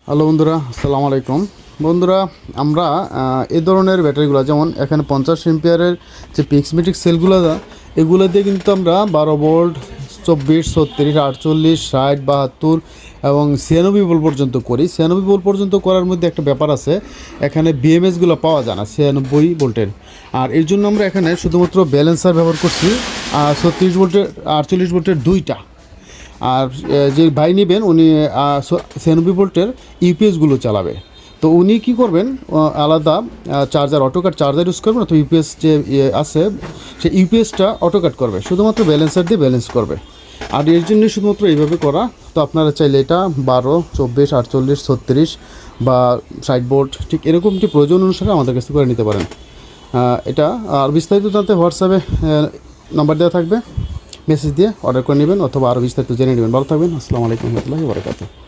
Hello বন্ধুরা, আসসালামু আলাইকুম। বন্ধুরা, আমরা এই ধরনের ব্যাটারিগুলো যেমন এখানে 50 এম্পিয়ারের যে পিক্সমেটিক সেলগুলো এগুলো দিয়ে কিন্তু আমরা 12 ভোল্ট, 24, 36, 48, 60, 72 এবং 96 ভোল্ট পর্যন্ত করি। 96 ভোল্ট পর্যন্ত করার মধ্যে একটা ব্যাপার আছে, এখানে বিএমএসগুলো পাওয়া যায় না 96 ভোল্টের। আর এর জন্য আমরা এখানে শুধুমাত্র ব্যালেন্সার ব্যবহার করছি 36 ভোল্টের, 48 ভোল্টের দুইটা। আর যে ভাই নেবেন উনি 96 ভোল্টের ইউপিএসগুলো চালাবে। তো উনি কী করবেন, আলাদা চার্জার, অটোকাট চার্জার ইউজ করবেন, তো ইউপিএস যে আছে সেই ইউপিএসটা অটোকাট করবে, শুধুমাত্র ব্যালেন্সার দিয়ে ব্যালেন্স করবে। আর এর জন্যই শুধুমাত্র এইভাবে করা। তো আপনারা চাইলে এটা 12, 24, 48, 36 বা 60 ভোল্ট ঠিক এরকমটি প্রয়োজন অনুসারে আমাদের কাছে করে নিতে পারেন। এটা আর বিস্তারিত জানতে হোয়াটসঅ্যাপে নাম্বার দেওয়া থাকবে, মেসেজ দিয়ে অর্ডার করে নেবেন অথবা আরও বিস্তারিত জেনে নেবেন। ভালো থাকবেন। আসসালামু আলাইকুম ওয়া রাহমাতুল্লাহি ওয়া বারাকাতুহু।